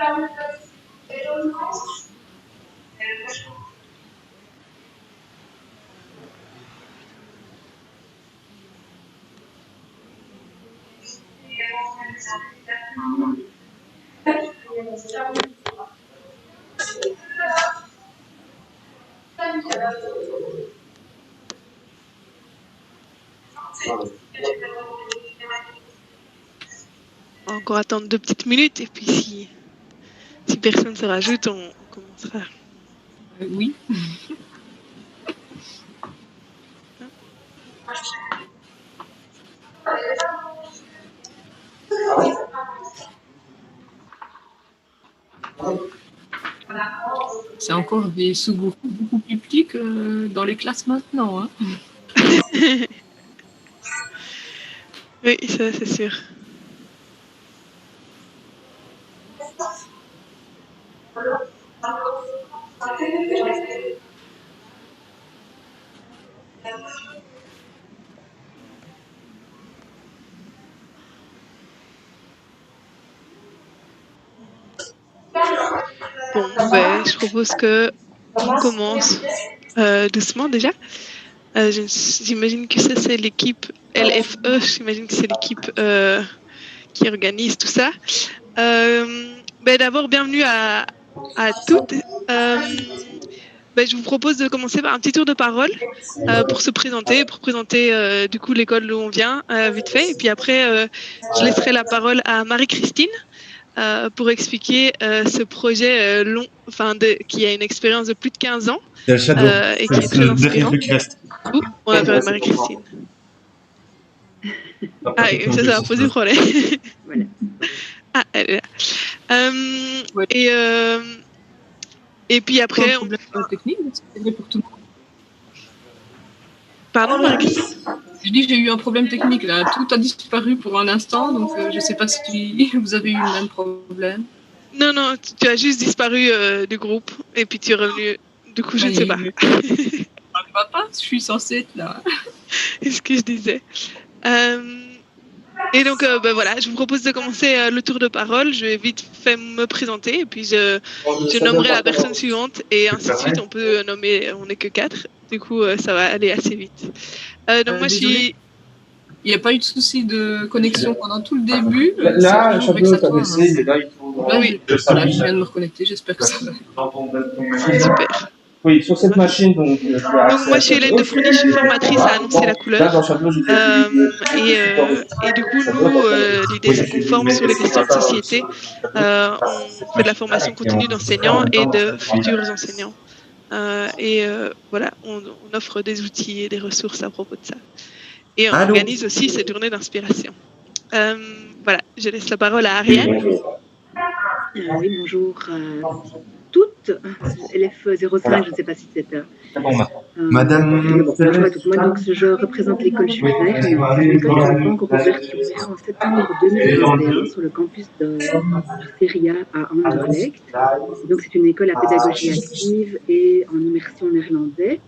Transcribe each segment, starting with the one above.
On va encore attendre 2 petites minutes et puis si personne se rajoute, on commencera. Oui. C'est encore des sous-groupes beaucoup plus petits que dans les classes maintenant. Hein. Oui, ça c'est sûr. Bon, ben, je propose qu'on commence doucement déjà. J'imagine que ça c'est l'équipe LFE, j'imagine que c'est l'équipe qui organise tout ça. Ben, d'abord, bienvenue à toutes. Ben, je vous propose de commencer par un petit tour de parole pour se présenter, du coup l'école d'où on vient, vite fait. Et puis après, je laisserai la parole à Marie-Christine pour expliquer ce projet long, qui a une expérience de plus de 15 ans et qui est très inspirant. Ouh, on a perdu Marie-Christine. Ah, ça va poser problème. Voilà. Ah, elle est là. Et puis après... Un problème technique, c'est vrai pour tout le monde. Pardon, Marie-Christine? Je dis que j'ai eu un problème technique là, tout a disparu pour un instant, donc je ne sais pas si vous avez eu le même problème. Non, tu as juste disparu du groupe et puis tu es revenu. Du coup, je ne sais pas. Papa, je suis censée être là. C'est ce que je disais. Et donc, ben voilà, je vous propose de commencer le tour de parole. Je vais vite fait me présenter et puis je nommerai la personne suivante et ainsi de suite. On peut nommer, on n'est que 4. Du coup, ça va aller assez vite. Donc moi, désolé. je suis... Il n'y a pas eu de souci de connexion pendant tout le début. Là, Chabot t'a laissé, mais là, il faut... Oui. Voilà, je viens de me reconnecter, j'espère que ça va. Super. Oui, sur cette machine, donc moi, je suis Hélène de Fourny, je suis formatrice à annoncer la couleur. Et du coup, nous, l'idée, c'est qu'on forme sur les questions de société. On fait de la formation continue d'enseignants et de futurs enseignants. Voilà, on offre des outils et des ressources à propos de ça. Et on organise aussi ces journées d'inspiration. Voilà, je laisse la parole à Ariane. Oui, bonjour toutes. LF05, je ne sais pas si c'est... Madame... Bonjour à toutes. Moi, donc, je représente l'école Jules Verne. C'est une école qui n'a pas encore ouvert, qui ouvert en septembre 2021 sur le campus de Feria à Anderlecht. Donc, c'est une école à pédagogie active et en immersion néerlandais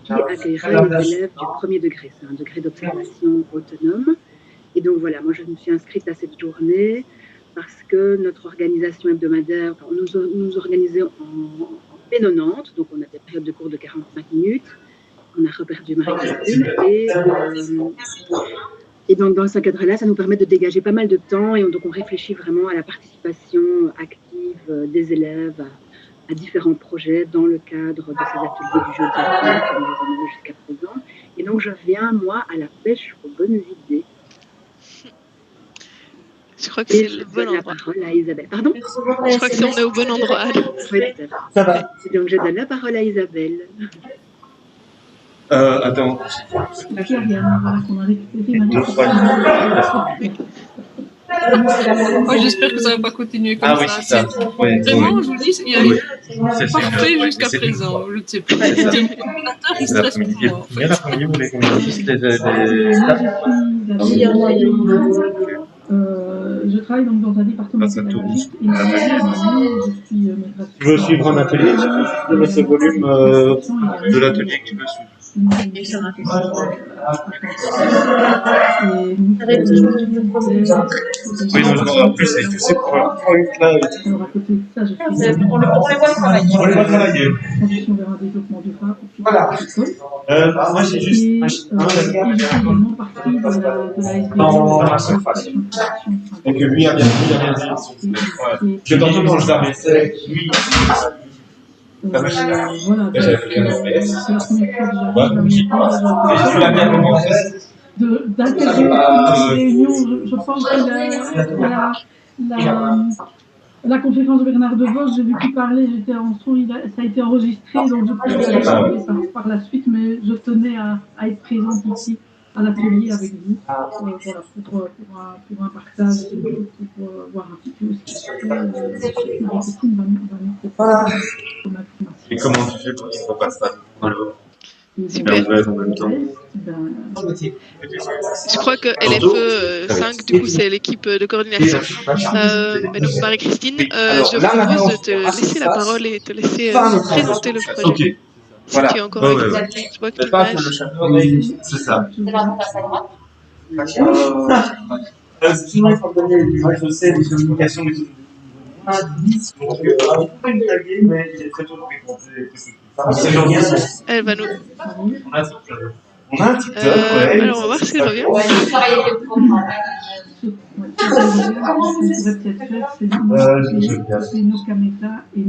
qui accueillera les élèves du premier degré. C'est un degré d'observation autonome. Et donc, voilà, moi, je me suis inscrite à cette journée parce que notre organisation hebdomadaire, nous organisons en P90, donc on a des périodes de cours de 45 minutes. On a reperdu Marie-Christine et donc dans ce cadre-là, ça nous permet de dégager pas mal de temps et donc on réfléchit vraiment à la participation active des élèves à différents projets dans le cadre de ces ateliers du jeu de comme nous les avons eu jusqu'à présent. Et donc je viens, moi, à la pêche aux bonnes idées. Je crois que c'est le bon endroit. La parole à Isabelle. Pardon? Je crois que on est au bon endroit. Oui, ça va. Donc je donne la parole à Isabelle. Attends. Moi, j'espère que ça ne va pas continuer comme ça. Oui, c'est ça. Vraiment, je vous dis, il y a eu parfait jusqu'à présent. Je ne sais pas. L'ordinateur, il stresse pour moi. Je travaille donc dans un département pédagogique et je veux suivre un atelier, c'est ce volume de l'atelier qui me suit. Et ça m'a fait Oui, donc en plus, tu sais, pour un point là, alors, à côté de ça, je fais On les voit travailler. on les voit travailler. transition vers un développement durable. Voilà. Moi, j'ai juste Et un je fais également partie de la SBL. dans la surface. Donc lui a bien dit. Ouais. Je tantôt quand je l'avais lui. Voilà, J'avais fait un FPS. c'est la première fois que j'arrive Ouais, à me et je l'ai bien commencé. d'intégrer une réunion. Je pense que la conférence de Bernard de Vos, j'ai vu qu'il parlait, j'étais en son, ça a été enregistré, donc je pourrais aller parler par la suite, mais je tenais à être présente ici à l'atelier avec vous, voilà, pour un partage, pour voir un petit peu ce qui se fait. Marie-Christine va nous préparer comme information. Et comment tu fais pour qu'il ne repasse pas alors? Super. Je crois que LFE 5, du coup, c'est l'équipe de coordination. Mais donc, Marie-Christine, je propose de te laisser la parole et te laisser présenter le projet. Ok. Si tu es encore avec nous. Je vois que l'image. C'est ça. Sinon, il faut donner je sais, des communications, mais donc, pas une taguée, mais il est très tôt dans les comptes. C'est janvier. Elle va nous. On a un TikTok, ouais. Alors, on va voir si elle revient.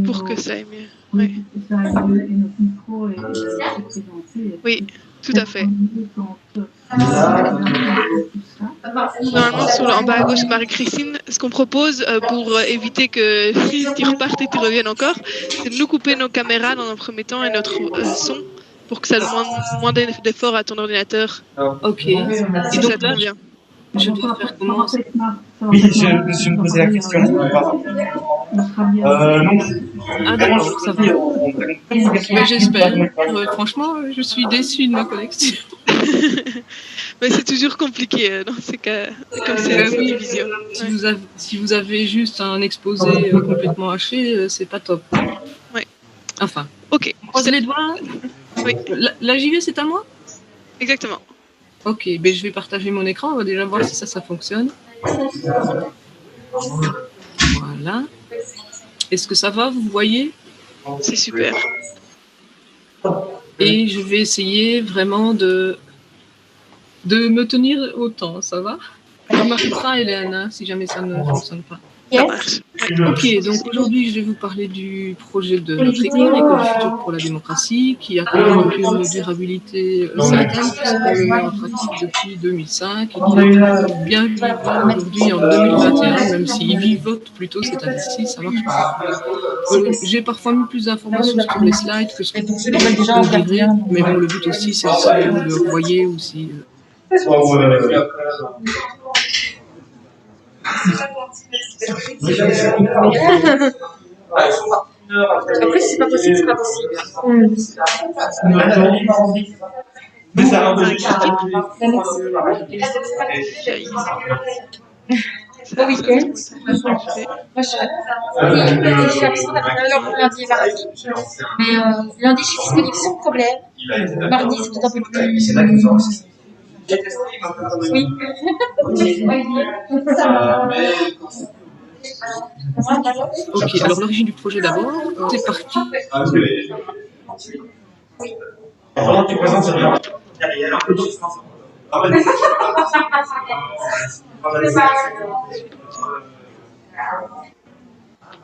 Pour que ça aille mieux. Ouais. Oui, tout à fait. Normalement, en bas à gauche, Marie-Christine, ce qu'on propose pour éviter que tu repartes et tu reviennes encore, c'est de nous couper nos caméras dans un premier temps et notre son pour que ça demande moins d'efforts à ton ordinateur. Ok. Et donc, ça te convient. Je dois faire comment? Oui, je me posais la question. Non. Ah d'accord, ça va. Mais j'espère. Franchement, je suis déçue de ma connexion. Mais c'est toujours compliqué dans ces cas, comme c'est une division. Si vous avez juste un exposé complètement haché, c'est pas top. Ouais. Enfin. Ok. Croisez les doigts. Oui. La JV, c'est à moi? Exactement. Ok, ben je vais partager mon écran, on va déjà voir si ça fonctionne. Voilà. Est-ce que ça va, vous voyez? C'est super. Et je vais essayer vraiment de me tenir au temps, ça va? Je m'arrêterai, Hélène, si jamais ça ne fonctionne pas. Ça marche. Ouais. Ok, donc aujourd'hui, je vais vous parler du projet de notre école, École du futur pour la démocratie, qui a quand même une durabilité certaine, puisqu'on le met en pratique depuis 2005 et qui est bien vivant aujourd'hui en 2021, même s'il vivote plutôt cette année-ci, ça marche pas. J'ai parfois mis plus d'informations sur les slides que ce que vous direz, mais bon, le but aussi, c'est que vous le voyez aussi. Après, si c'est pas possible, c'est pas possible. Mais ça Au week-end, moi je suis à Vincent d'Avenir lundi et mardi. Mais lundi, je suis disponible sans problème. Mardi, c'est peut-être un peu plus. Oui. Ok, alors l'origine du projet d'abord, c'est parti. Pendant que tu présentes cette derrière, un peu de distance.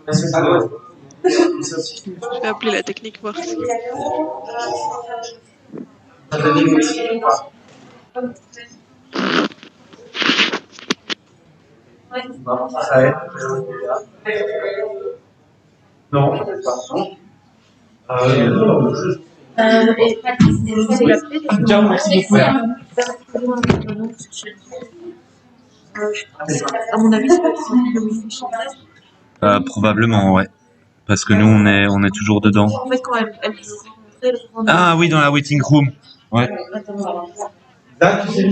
Je vais appeler la technique, voir si. Ça aide. Non, Bien, merci beaucoup. À mon avis, c'est pas possible. Probablement, ouais. Parce que nous, on est toujours dedans. En fait, quand elle Ah oui, dans la waiting room. Ouais. Là, tu sais,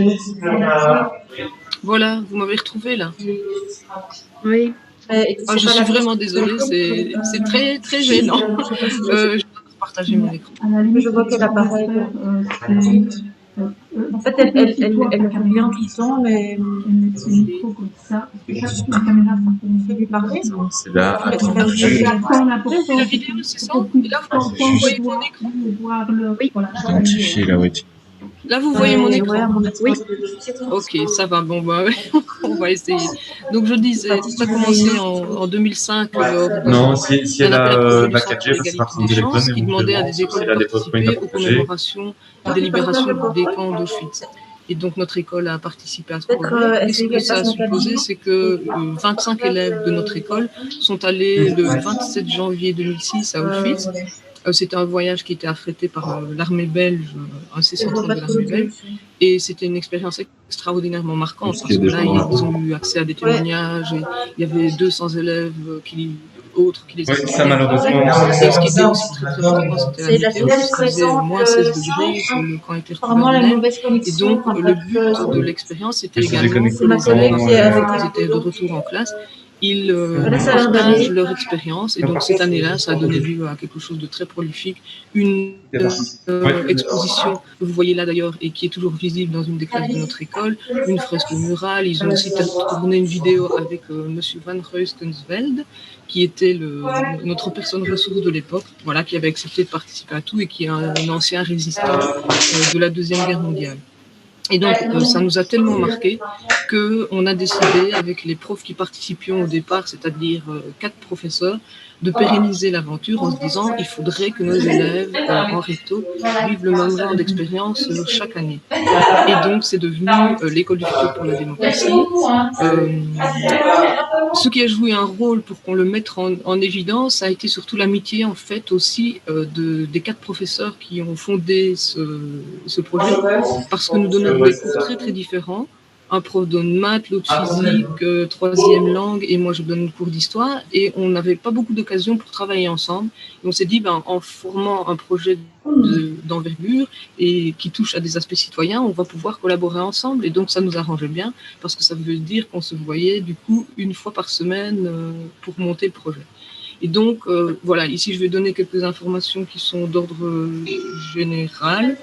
Voilà, vous m'avez retrouvé là. Oui. Je suis vraiment désolée, c'est très très gênant. Je partager mon écran. À la limite, Je vois qu'elle apparaît. En fait, elle revient tout le temps, mais comme ça. La caméra, ça faut lui parler. C'est là. Attends. la vidéo, c'est ça. Et là, vous voyez mon écran. voir le. Oui. Voilà. Identifier la web. Là, vous voyez mon écran. Oui. Ok, ça va. Bon, bah, on va essayer. Donc, je disais, ça a commencé en 2005. Non, si elle a la Centre 4G, pour c'est par son l'égalité des téléphone chances, et qui vous demandait à demande des si écoles elle de a des PowerPoint à participer aux partager. commémorations des délibérations des camps d'Auschwitz. Et donc, notre école a participé à ce projet. Et ce que ça a supposé, c'est que 25 élèves de notre école sont allés le 27 janvier 2006 à Auschwitz. C'était un voyage qui était affrété par l'armée belge, un C-130 de l'armée belge. Et c'était une expérience extraordinairement marquante parce que là, ils ont eu accès à des témoignages. Et il y avait 200 élèves autres qui les Oui, ça malheureusement. Et ce qui était aussi très très marquant, c'était la météo, puisqu'il faisait moins 16 degrés, le camp était recouvert de neige. Et donc, le but de l'expérience, c'était également que les élèves, quand ils étaient de retour en classe, ils partagent leur expérience. Et donc, cette année-là, ça a donné lieu à quelque chose de très prolifique. Une exposition que vous voyez là d'ailleurs et qui est toujours visible dans une des classes de notre école, une fresque murale. Ils ont aussi tourné une vidéo avec Monsieur Van Ruystensveld, qui était notre personne ressource de l'époque, voilà, qui avait accepté de participer à tout et qui est un ancien résistant de la Deuxième Guerre mondiale. Et donc, ça nous a tellement marqué qu'on a décidé, avec les profs qui participions au départ, c'est-à-dire 4 professeurs, de pérenniser l'aventure en se disant il faudrait que nos élèves en recto vivent le même genre d'expérience chaque année. Et donc, c'est devenu l'école du futur pour la démocratie. Ce qui a joué un rôle pour qu'on le mette en évidence, ça a été surtout l'amitié, en fait, aussi des 4 professeurs qui ont fondé ce projet, parce que nous donnons des cours très, très différents. Un prof donne maths, l'autre physique, 3e langue, et moi je donne le cours d'histoire. Et on n'avait pas beaucoup d'occasions pour travailler ensemble. Et on s'est dit, en formant un projet d'envergure et qui touche à des aspects citoyens, on va pouvoir collaborer ensemble. Et donc ça nous arrangeait bien, parce que ça veut dire qu'on se voyait du coup une fois par semaine pour monter le projet. Et donc, voilà, ici je vais donner quelques informations qui sont d'ordre général.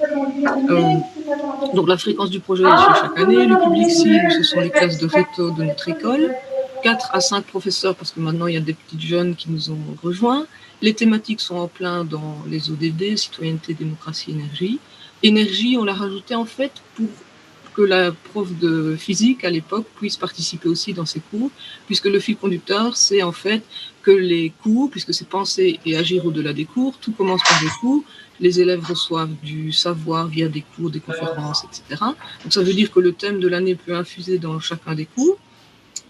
Donc la fréquence du projet est chaque année. Le public cible, ce sont les classes de réto de notre école. 4 à 5 professeurs, parce que maintenant il y a des petites jeunes qui nous ont rejoints. Les thématiques sont en plein dans les ODD, citoyenneté, démocratie, énergie. Énergie, on l'a rajouté en fait pour que la prof de physique à l'époque puisse participer aussi dans ces cours, puisque le fil conducteur, c'est en fait que les cours, puisque c'est penser et agir au-delà des cours, tout commence par des cours, les élèves reçoivent du savoir via des cours, des conférences, etc. Donc ça veut dire que le thème de l'année peut infuser dans chacun des cours.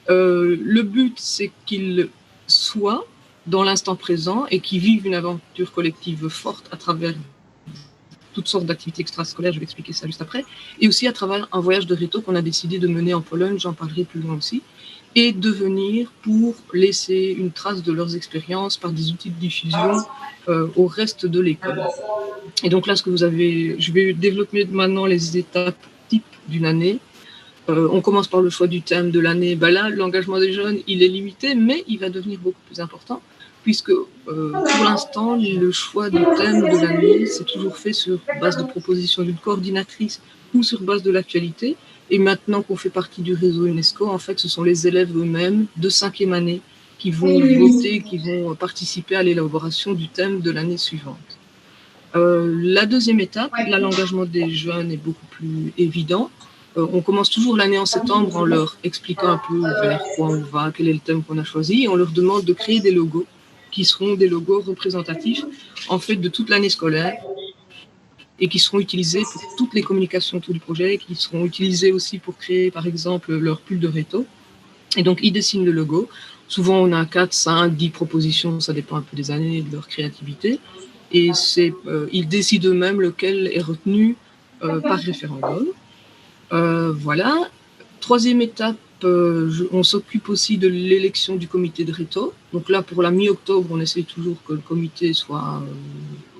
Le but, c'est qu'ils soient dans l'instant présent et qu'ils vivent une aventure collective forte à travers toutes sortes d'activités extrascolaires, je vais expliquer ça juste après, et aussi à travers un voyage de réto qu'on a décidé de mener en Pologne, j'en parlerai plus loin aussi, et de venir pour laisser une trace de leurs expériences par des outils de diffusion au reste de l'école. Et donc là, je vais développer maintenant les étapes types d'une année. On commence par le choix du thème de l'année. Là, l'engagement des jeunes, il est limité, mais il va devenir beaucoup plus important, puisque pour l'instant, le choix du thème de l'année, c'est toujours fait sur base de propositions d'une coordinatrice ou sur base de l'actualité. Et maintenant qu'on fait partie du réseau UNESCO, en fait, ce sont les élèves eux-mêmes de 5e année qui vont voter, qui vont participer à l'élaboration du thème de l'année suivante. La deuxième étape, là, l'engagement des jeunes est beaucoup plus évident. On commence toujours l'année en septembre en leur expliquant un peu vers quoi on va, quel est le thème qu'on a choisi, et on leur demande de créer des logos qui seront des logos représentatifs en fait de toute l'année scolaire et qui seront utilisés pour toutes les communications autour du projet, qui seront utilisés aussi pour créer par exemple leur pull de réto. Et donc ils dessinent le logo. Souvent on a 4, 5, 10 propositions, ça dépend un peu des années et de leur créativité. Et ils décident eux-mêmes lequel est retenu par référendum. Voilà. Troisième étape, on s'occupe aussi de l'élection du comité de réto. Donc là, pour la mi-octobre, on essaye toujours que le comité soit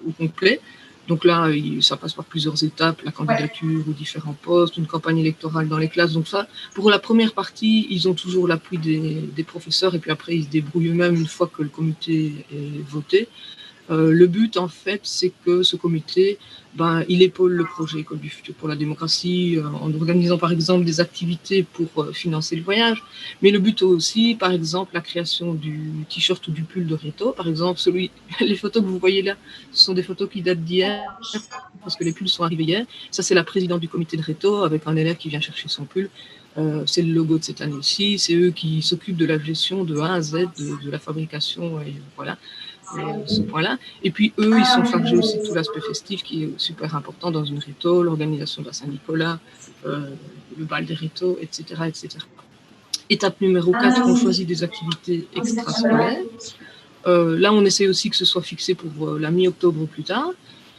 au complet. Donc là, ça passe par plusieurs étapes, la candidature aux différents postes, une campagne électorale dans les classes. Donc ça, pour la première partie, ils ont toujours l'appui des professeurs et puis après, ils se débrouillent eux-mêmes une fois que le comité est voté. Le but, en fait, c'est que ce comité, il épaule le projet École du futur pour la démocratie en organisant, par exemple, des activités pour financer le voyage. Mais le but aussi, par exemple, la création du t-shirt ou du pull de Reto. Par exemple, les photos que vous voyez là, ce sont des photos qui datent d'hier, parce que les pulls sont arrivés hier. Ça, c'est la présidente du comité de Reto, avec un élève qui vient chercher son pull. C'est le logo de cette année-ci. C'est eux qui s'occupent de la gestion de A à Z, de la fabrication, et voilà. Ce point-là. Et puis eux, ils sont chargés aussi de tout l'aspect festif qui est super important dans une Reto, l'organisation de la Saint-Nicolas, le bal des Reto, etc., etc. Étape numéro 4, on choisit des activités extrascolaires. Là, on essaie aussi que ce soit fixé pour la mi-octobre ou plus tard.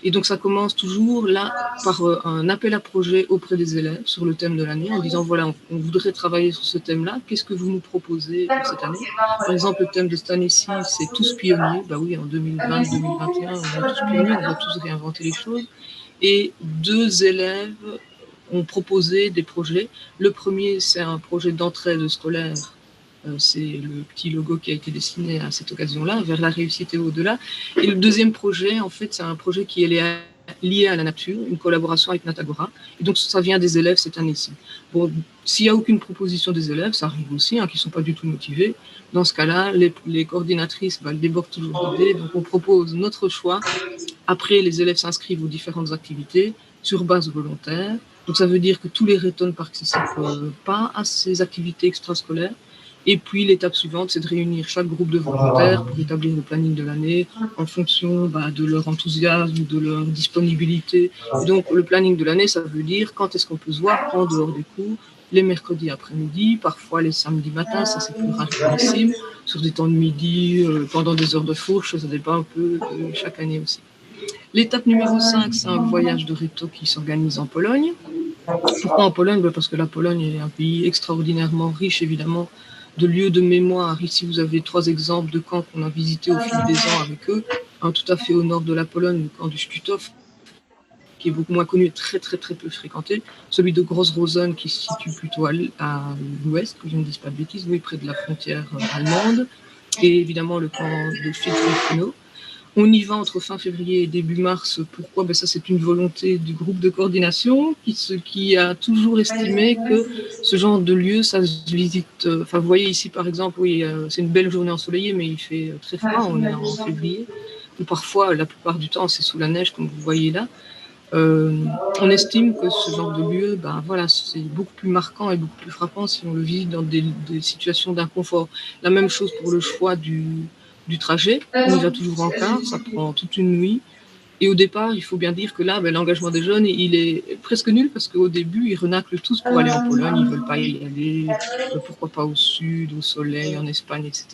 Et donc, ça commence toujours là par un appel à projet auprès des élèves sur le thème de l'année en disant, voilà, on voudrait travailler sur ce thème-là. Qu'est-ce que vous nous proposez pour cette année? Par exemple, le thème de cette année-ci, c'est tous pionniers. Bah oui, en 2020-2021, on est tous pionniers, on doit tous réinventer les choses. Et 2 élèves ont proposé des projets. Le premier, c'est un projet d'entraide scolaire. C'est le petit logo qui a été dessiné à cette occasion-là, vers la réussite et au-delà. Et le deuxième projet, en fait, c'est un projet qui est lié à la nature, une collaboration avec Natagora. Et donc, ça vient des élèves cette année-ci. Bon, s'il n'y a aucune proposition des élèves, ça arrive aussi, qui ne sont pas du tout motivés. Dans ce cas-là, les coordinatrices débordent toujours d'idées. Donc, on propose notre choix. Après, les élèves s'inscrivent aux différentes activités sur base volontaire. Donc, ça veut dire que tous les Reto ne participent pas à ces activités extrascolaires. Et puis, l'étape suivante, c'est de réunir chaque groupe de volontaires pour établir le planning de l'année en fonction de leur enthousiasme, de leur disponibilité. Et donc, le planning de l'année, ça veut dire quand est-ce qu'on peut se voir en dehors des cours, les mercredis après-midi, parfois les samedis matins, ça c'est plus rarissime, sur des temps de midi, pendant des heures de fourche, ça dépend un peu chaque année aussi. L'étape numéro 5, c'est un voyage de Reto qui s'organise en Pologne. Pourquoi en Pologne? Parce que la Pologne est un pays extraordinairement riche, évidemment, de lieux de mémoire. Ici, vous avez 3 exemples de camps qu'on a visités au fil des ans avec eux. Un tout à fait au nord de la Pologne, le camp du Szczytów, qui est beaucoup moins connu et très très très peu fréquenté. Celui de Gross-Rosen qui se situe plutôt à l'ouest, que je ne dise pas de bêtises, oui, près de la frontière allemande. Et évidemment le camp de Szczytów. On y va entre fin février et début mars. Pourquoi? Ça, c'est une volonté du groupe de coordination qui a toujours estimé que ce genre de lieu, ça se visite. Enfin, vous voyez ici, par exemple, oui, c'est une belle journée ensoleillée, mais il fait très froid, on est en février. Ou parfois, la plupart du temps, c'est sous la neige, comme vous voyez là. On estime que ce genre de lieu, voilà, c'est beaucoup plus marquant et beaucoup plus frappant si on le visite dans des situations d'inconfort. La même chose pour le choix du trajet. On y va toujours en car, ça prend toute une nuit. Et au départ, il faut bien dire que là, l'engagement des jeunes, il est presque nul parce qu'au début, ils renaclent tous pour aller en Pologne, ils ne veulent pas y aller, pourquoi pas au sud, au soleil, en Espagne, etc.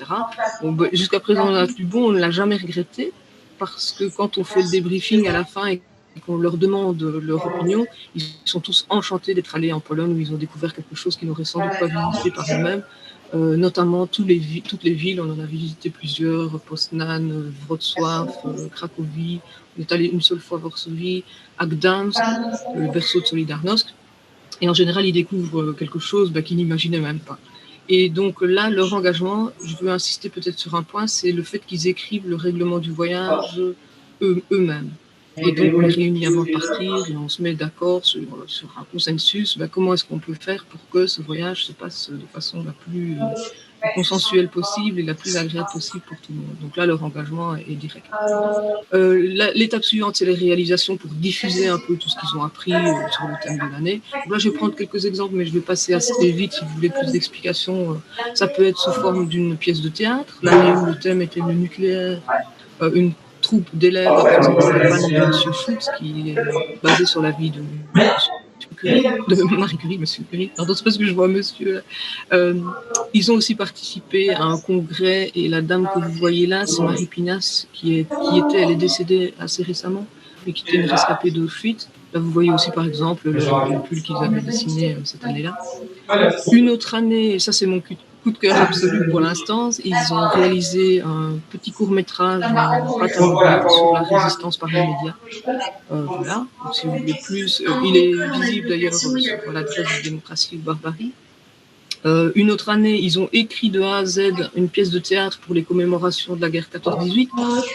Bon, jusqu'à présent, on a du bon, on ne l'a jamais regretté parce que quand on fait le débriefing à la fin et qu'on leur demande leur opinion, ils sont tous enchantés d'être allés en Pologne où ils ont découvert quelque chose qu'ils n'auraient sans doute pas visité par eux-mêmes. Notamment toutes les villes, on en a visité plusieurs, Poznan, Wrocław, Cracovie, on est allé une seule fois à Varsovie, à Gdansk, le berceau de Solidarnosc, et en général ils découvrent quelque chose qu'ils n'imaginaient même pas. Et donc là, leur engagement, je veux insister peut-être sur un point, c'est le fait qu'ils écrivent le règlement du voyage eux-mêmes. Et donc, on les réunit avant de partir et on se met d'accord sur un consensus. Comment est-ce qu'on peut faire pour que ce voyage se passe de façon la plus consensuelle possible et la plus agréable possible pour tout le monde. Donc là, leur engagement est direct. L'étape suivante, c'est les réalisations pour diffuser un peu tout ce qu'ils ont appris sur le thème de l'année. Là, je vais prendre quelques exemples, mais je vais passer assez vite si vous voulez plus d'explications. Ça peut être sous forme d'une pièce de théâtre. L'année où le thème était le nucléaire, une troupe d'élèves a présenté le panne de M. Schultz, qui est basé sur la vie de Marie Curie, Monsieur Curie. Pardon, c'est parce que je vois Monsieur. Ils ont aussi participé à un congrès et la dame que vous voyez là, c'est Marie Pinas, elle est décédée assez récemment, et qui était une rescapée d'Auschwitz. Là, vous voyez aussi, par exemple, le pull qu'ils avaient dessiné cette année-là. Une autre année, et ça c'est mon coup de cœur absolu pour l'instant, ils ont réalisé un petit court-métrage sur la résistance par les médias. Voilà, donc, si vous voulez plus, il est visible d'ailleurs sur l'adresse de Démocratie ou Barbarie. Une autre année, ils ont écrit de A à Z une pièce de théâtre pour les commémorations de la guerre 14-18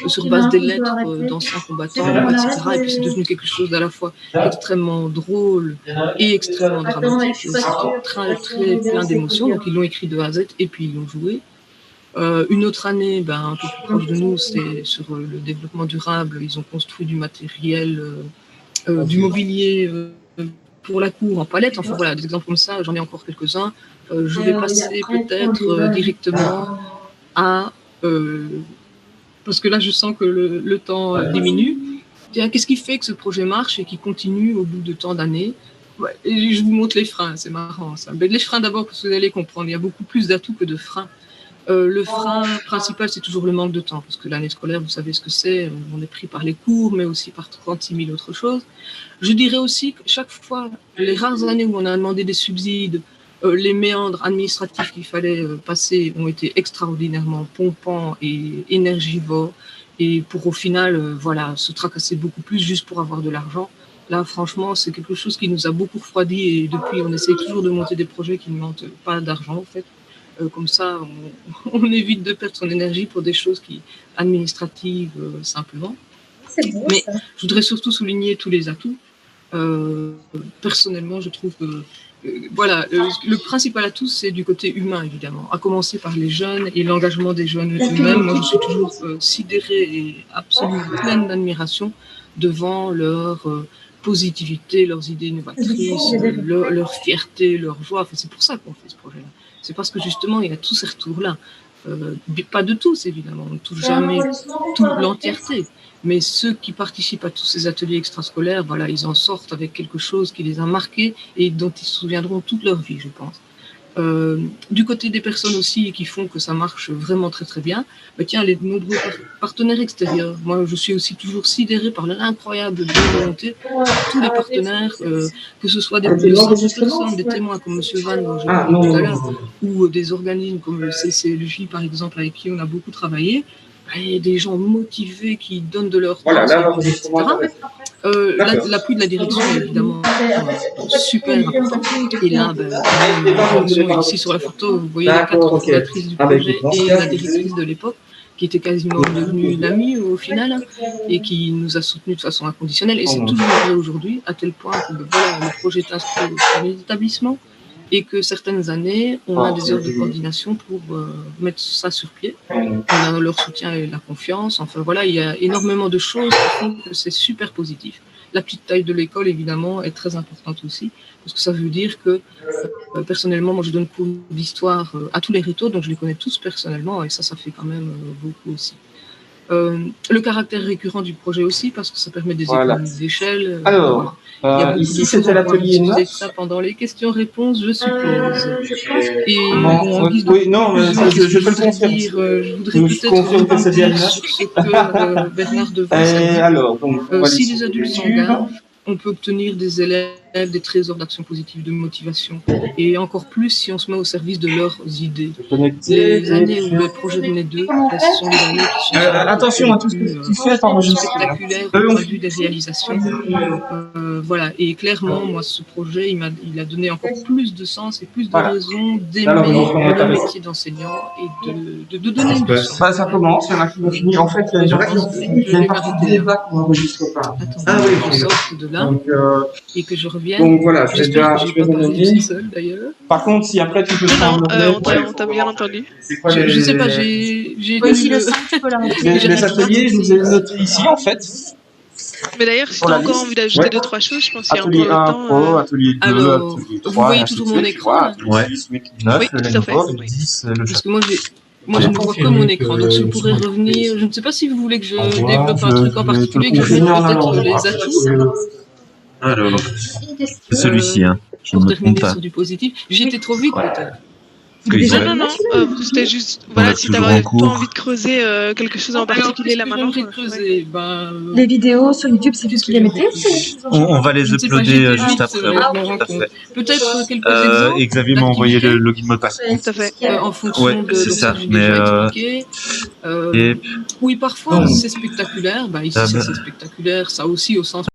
sur base des lettres d'anciens combattants, etc. Et puis c'est devenu quelque chose d'à la fois extrêmement drôle et extrêmement dramatique. C'était très, très plein d'émotions. Donc ils l'ont écrit de A à Z et puis ils l'ont joué. Une autre année, un peu plus proche de nous, c'est sur le développement durable. Ils ont construit du matériel, du mobilier pour la cour en palette. Enfin voilà, des exemples comme ça, j'en ai encore quelques-uns. Je vais passer peut-être directement à... parce que là, je sens que le temps diminue. Qu'est-ce qui fait que ce projet marche et qui continue au bout de tant d'années? Et je vous montre les freins, c'est marrant ça. Mais les freins d'abord, parce que vous allez comprendre, il y a beaucoup plus d'atouts que de freins. Le frein principal, c'est toujours le manque de temps, parce que l'année scolaire, vous savez ce que c'est, on est pris par les cours, mais aussi par 36 000 autres choses. Je dirais aussi que chaque fois, les rares années où on a demandé des subsides, les méandres administratifs qu'il fallait passer ont été extraordinairement pompants et énergivores, et pour au final, voilà, se tracasser beaucoup plus juste pour avoir de l'argent. Là, franchement, c'est quelque chose qui nous a beaucoup refroidi, et depuis, on essaie toujours de monter des projets qui ne demandent pas d'argent, en fait. Comme ça, on évite de perdre son énergie pour des choses administratives simplement. Beau, mais ça. je voudrais surtout souligner tous les atouts. Personnellement, je trouve que voilà, le principal atout, c'est du côté humain, évidemment, à commencer par les jeunes et l'engagement des jeunes eux-mêmes. Moi, je suis toujours sidérée et absolument pleine d'admiration devant leur positivité, leurs idées novatrices, leur fierté, leur joie. Enfin, c'est pour ça qu'on fait ce projet-là. C'est parce que justement, il y a tous ces retours-là. Pas de tous, évidemment, on ne touche jamais toute l'entièreté. Mais ceux qui participent à tous ces ateliers extrascolaires, voilà, ils en sortent avec quelque chose qui les a marqués et dont ils se souviendront toute leur vie, je pense. Du côté des personnes aussi qui font que ça marche vraiment très très bien, tiens, les nombreux partenaires extérieurs. Moi, je suis aussi toujours sidérée par l'incroyable volonté de tous les partenaires, que ce soit des personnes, des témoins comme M. Van, dont j'ai parlé tout à l'heure, ou des organismes comme le CCLJ, par exemple, avec qui on a beaucoup travaillé. Et des gens motivés qui donnent de leur temps, etc. L'appui de la direction est évidemment super important. Et là, ici sur la photo, vous voyez les 4 fondatrices du projet et la directrice de l'époque, qui était quasiment devenue une amie au final, et qui nous a soutenus de façon inconditionnelle. Et c'est toujours vrai aujourd'hui, à tel point que voilà, le projet est inscrit dans les établissements, et que certaines années, on a des heures de coordination pour mettre ça sur pied. On a leur soutien et la confiance. Enfin voilà, il y a énormément de choses qui font que c'est super positif. La petite taille de l'école, évidemment, est très importante aussi, parce que ça veut dire que, personnellement, moi je donne cours d'histoire à tous les rétos, donc je les connais tous personnellement, et ça fait quand même beaucoup aussi. Le caractère récurrent du projet aussi, parce que ça permet des économies d'échelle. Alors, ici c'était l'atelier notes. Ça pendant les questions-réponses, je suppose. Et oui, non, je peux le confirmer. Je voudrais peut-être que c'est bien sur ce que Bernard devait alors, donc, si les adultes s'engagent, on peut obtenir des élèves des trésors d'action positive, de motivation, et encore plus si on se met au service de leurs idées. Les années où le projet venait d'eux, ce sont des années qui sont attention à tout ce que tu fais, spectaculaires au point de vue des réalisations. Voilà, et clairement, moi, ce projet, il a donné encore plus de sens et plus de raisons d'aimer le métier d'enseignant et de donner une leçon. Ça commence, il y en a qui vont finir. En fait, il y en a qui vont finir. Il y a une partie des débats qu'on n'enregistre pas. Attends, je sorte de là et que je revienne. Donc voilà, je vais en donner. Seul, d'ailleurs. Par contre, si après tu peux faire on t'a bien entendu. Je sais pas, j'ai si le 5, tu peux la montrer. Les ateliers, je les ai notés ici en fait. Mais d'ailleurs, si tu as encore envie d'ajouter 2-3 choses, je pense qu'il y a atelier encore 1 le temps. pro, atelier 2, alors, atelier 3. Vous voyez toujours mon écran? Ouais. 9, Oui, le tout à fait. nouveau, le 10, le Parce que moi, je ne vois que mon écran, donc je pourrais revenir. Je ne sais pas si vous voulez que je développe un truc en particulier, que je mette peut-être les atouts. Alors, c'est celui-ci, hein. Je Pour ne me trompe terminer pas. sur du positif. J'ai été trop vite, peut-être. Non, c'était juste, voilà, si tu toujours n'avais en cours. pas envie de creuser quelque chose en particulier là maintenant. J'ai creusé. Les vidéos sur YouTube, c'est juste qu'ils les mettaient. On va les uploader juste après. Tout à fait. Peut-être quelques exemples. Et Xavier m'a envoyé le login mot de passe. Tout à fait. En fonction de c'est donc ça, j'ai mais déjà expliqué. et Oui, parfois c'est spectaculaire. Ici, c'est spectaculaire. Ça aussi, au sens